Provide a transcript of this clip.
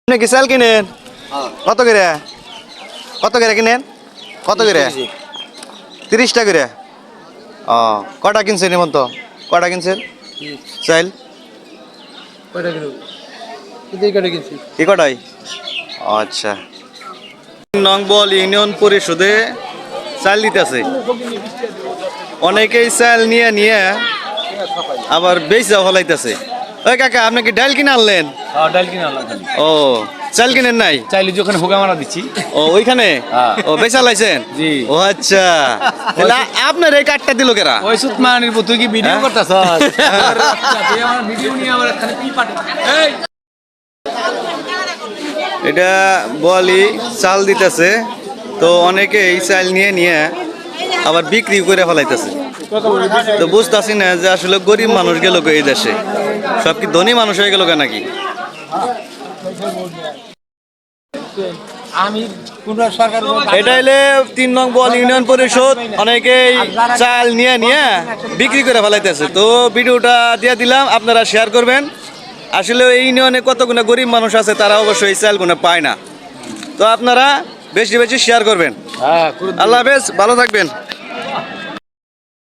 আপনি কি চাল কিনেন? কত করে? কত করে কিনেন? কত করে? 30 টাকা করে। ও কটা কিনছেন এমন তো? কটা কিনছেন চাল? কয়টা কিলো? এই কয়টা কিনছি? কি কটাই? আচ্ছা। নংবল ইউনিয়ন পরিষদে চাল দিতেছে। অনেকেই চাল নিয়ে নিয়ে আবার বেচা ফলাইতেছে। ওই কাকা আপনি কি ডাল কিনে আনলেন? ডাল কিনে আনলাম। ও চাল কিনেন নাই? চাইলে যে ওখানে হোগা মারা দিচ্ছি। ও ওইখানে ও বেচা লাইছেন? জি। ও আচ্ছা তাহলে আপনার এই কার্ডটা দিল কেরা? ওই সুতমানির তুই কি ভিডিও করতেছ? তুই আমার ভিডিও নিয়ে আবার এখানে কি পাঠাস? এই এটা বলি চাল দিতেছে, তো অনেকে এই চাল নিয়ে নিয়ে আবার বিক্রি করে ফেলাইতেছে। তো বুঝতেছি না যে আসলে গরিব মানুষ গেল এই দেশে, সব কি ধনী মানুষ হয়ে গেল নাকি? আমি কোন সরকার এটা হলে 3 নং বল ইউনিয়ন পরিষদ অনেকেই চাল নিয়ে নিয়ে বিক্রি করে ফেলাইতেছে। তো ভিডিওটা দিয়ে দিলাম, আপনারা শেয়ার করবেন। আসলে এই ইউনিয়নে কতগুলো গরিব মানুষ আছে, তারা অবশ্যই এই চালগুলো পায় না। তো আপনারা বেশি বেশি শেয়ার করবেন। আল্লাহ হাফেজ, ভালো থাকবেন।